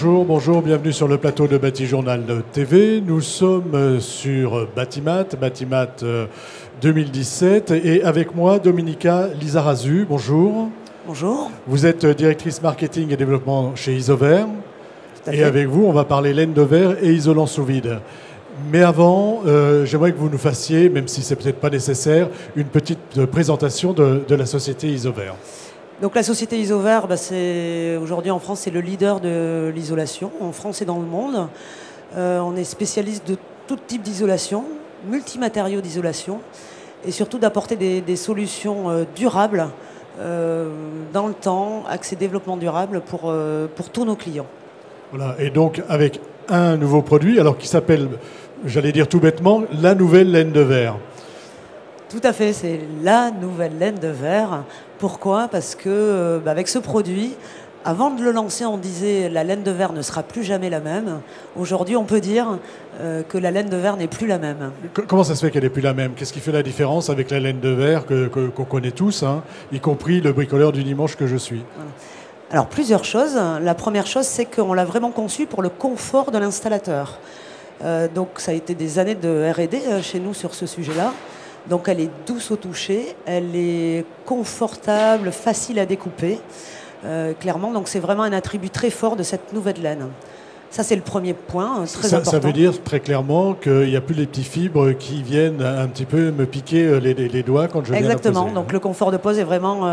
bonjour, bienvenue sur le plateau de Batijournal TV. Nous sommes sur Batimat 2017 et avec moi Dominika Lizarazu, bonjour. Bonjour. Vous êtes directrice marketing et développement chez Isover. Et avec vous, on va parler laine de verre et isolant sous vide. Mais avant, j'aimerais que vous nous fassiez, même si c'est peut-être pas nécessaire, une petite présentation de la société Isover. Donc la société Isover, aujourd'hui en France, c'est le leader de l'isolation, en France et dans le monde. On est spécialiste de tout type d'isolation, multimatériaux d'isolation, et surtout d'apporter des solutions durables dans le temps, accès développement durable pour tous nos clients. Voilà, et donc avec un nouveau produit, alors qui s'appelle, j'allais dire tout bêtement, la nouvelle laine de verre. Tout à fait, c'est la nouvelle laine de verre. Pourquoi? Parce que avec ce produit, avant de le lancer, on disait la laine de verre ne sera plus jamais la même. Aujourd'hui, on peut dire que la laine de verre n'est plus la même. Comment ça se fait qu'elle n'est plus la même? Qu'est-ce qui fait la différence avec la laine de verre qu'on connaît tous, hein, y compris le bricoleur du dimanche que je suis? Voilà. Alors, plusieurs choses. La première chose, c'est qu'on l'a vraiment conçue pour le confort de l'installateur. Donc, ça a été des années de R&D chez nous sur ce sujet-là. Donc elle est douce au toucher, elle est confortable, facile à découper, clairement. Donc c'est vraiment un attribut très fort de cette nouvelle laine. Ça, c'est le premier point, très important. Ça veut dire très clairement qu'il n'y a plus les petits fibres qui viennent un petit peu me piquer les doigts quand je viens Exactement. la poser. Donc le confort de pose est vraiment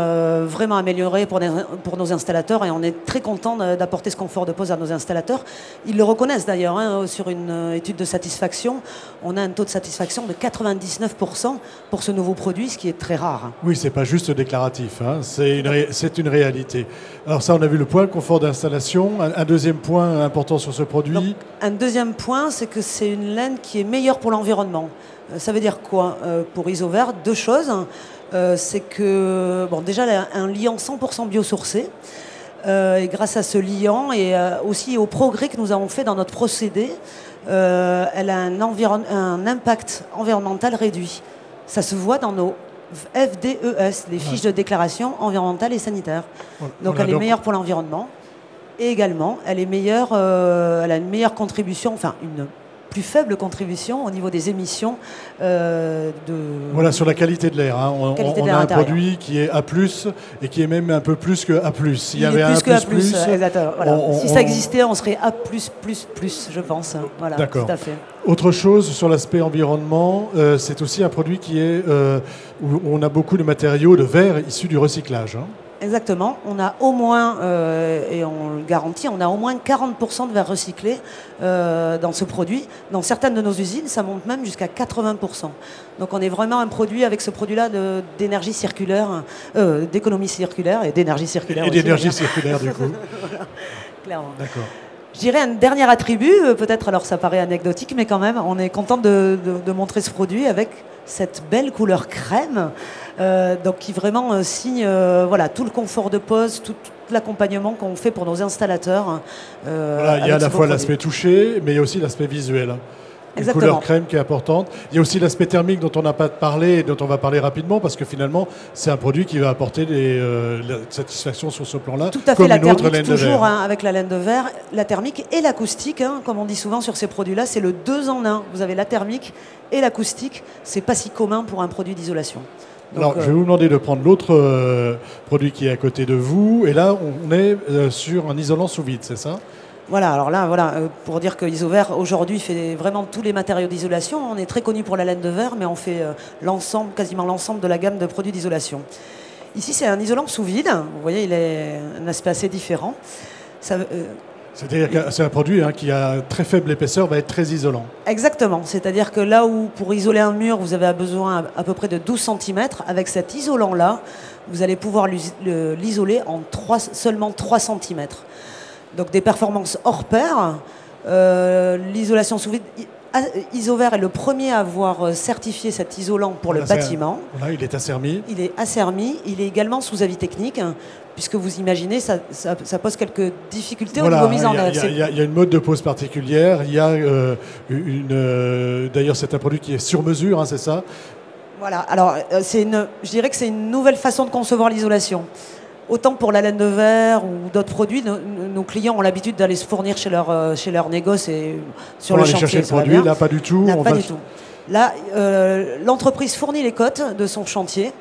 amélioré pour nos installateurs et on est très content d'apporter ce confort de pose à nos installateurs. Ils le reconnaissent d'ailleurs, hein, sur une étude de satisfaction. On a un taux de satisfaction de 99% pour ce nouveau produit, ce qui est très rare. Oui, c'est pas juste déclaratif, hein, c'est une réalité. Alors ça, on a vu le point confort d'installation. Un deuxième point important sur ce produit. Donc, un deuxième point, c'est que c'est une laine qui est meilleure pour l'environnement. Ça veut dire quoi pour Isover? Deux choses. C'est que, déjà, elle a un liant 100% biosourcé. Et grâce à ce liant et aussi au progrès que nous avons fait dans notre procédé, elle a un impact environnemental réduit. Ça se voit dans nos FDES, les fiches de déclaration environnementale et sanitaire. Donc elle est meilleure pour l'environnement. Et également, elle est meilleure, elle a une meilleure contribution, enfin une plus faible contribution au niveau des émissions Voilà, sur la qualité de l'air. Hein. On a un produit qui est A+, et qui est même un peu plus que A+. S'il y avait plus que A+, exactement. Voilà. Si ça existait, on serait A+++, je pense. Voilà, d'accord. Tout à fait. Autre chose sur l'aspect environnement, c'est aussi un produit qui est où on a beaucoup de matériaux de verre issus du recyclage. Hein. Exactement. On a au moins, et on le garantit, on a au moins 40% de verre recyclé dans ce produit. Dans certaines de nos usines, ça monte même jusqu'à 80%. Donc on est vraiment un produit avec ce produit-là d'énergie circulaire, d'économie circulaire et d'énergie circulaire. Et d'énergie circulaire, du coup. Voilà, clairement. D'accord. Je dirais un dernier attribut, peut-être, alors ça paraît anecdotique, mais quand même, on est content de montrer ce produit avec cette belle couleur crème, donc qui vraiment signe tout le confort de pose, tout l'accompagnement qu'on fait pour nos installateurs. Voilà, il y a à la fois l'aspect touché, mais il y a aussi l'aspect visuel. Une couleur crème qui est importante. Il y a aussi l'aspect thermique dont on n'a pas parlé et dont on va parler rapidement parce que finalement, c'est un produit qui va apporter la satisfaction sur ce plan-là. Tout à fait, la thermique, toujours avec la laine de verre, la thermique et l'acoustique, hein, comme on dit souvent sur ces produits-là, c'est le 2 en 1. Vous avez la thermique et l'acoustique. C'est pas si commun pour un produit d'isolation. Alors, je vais vous demander de prendre l'autre produit qui est à côté de vous. Et là, on est sur un isolant sous vide, c'est ça ? Voilà, alors là, pour dire que Isover aujourd'hui fait vraiment tous les matériaux d'isolation. On est très connu pour la laine de verre, mais on fait quasiment l'ensemble de la gamme de produits d'isolation. Ici, c'est un isolant sous vide. Vous voyez, il a un aspect assez différent. C'est-à-dire que c'est un produit qui a très faible épaisseur, va être très isolant. Exactement. C'est-à-dire que là où pour isoler un mur, vous avez besoin à peu près de 12 cm, avec cet isolant-là, vous allez pouvoir l'isoler en seulement 3 cm. Donc des performances hors pair. L'isolation sous vide. Isover est le premier à avoir certifié cet isolant pour le bâtiment. Voilà, il est assermi. Il est assermi. Il est également sous avis technique, puisque vous imaginez, ça pose quelques difficultés au niveau mise en œuvre. Il y a une mode de pose particulière. Il y a d'ailleurs, c'est un produit qui est sur mesure, hein, c'est ça? Voilà. Alors, je dirais que c'est une nouvelle façon de concevoir l'isolation. autant pour la laine de verre ou d'autres produits, nos clients ont l'habitude d'aller se fournir chez leur négoce et sur le aller chantier. Chercher le produit, là, pas du tout. Là, pas du tout. Là, l'entreprise fournit les cotes de son chantier.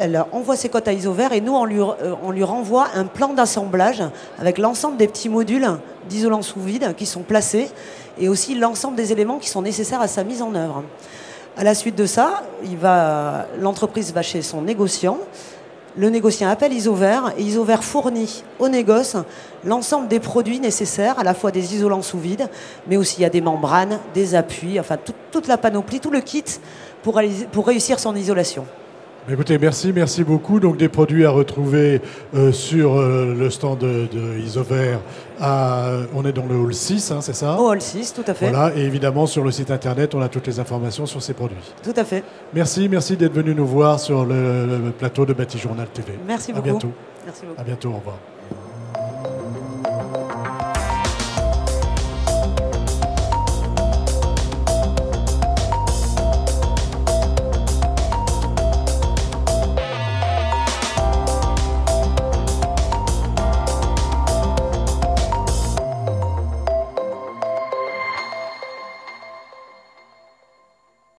Elle envoie ses cotes à Isover et nous, on lui renvoie un plan d'assemblage avec l'ensemble des petits modules d'isolant sous vide qui sont placés et aussi l'ensemble des éléments qui sont nécessaires à sa mise en œuvre. À la suite de ça, l'entreprise va chez son négociant. Le négociant appelle Isover et Isover fournit au négoce l'ensemble des produits nécessaires, à la fois des isolants sous vide, mais aussi il y a des membranes, des appuis, enfin toute la panoplie, tout le kit pour réussir son isolation. Écoutez, merci beaucoup. Donc des produits à retrouver sur le stand de Isover. On est dans le hall 6, hein, c'est ça? Au hall 6, tout à fait. Voilà, et évidemment sur le site internet, on a toutes les informations sur ces produits. Tout à fait. Merci d'être venu nous voir sur le plateau de Bâti Journal TV. Merci beaucoup. À bientôt. Merci beaucoup. À bientôt, au revoir.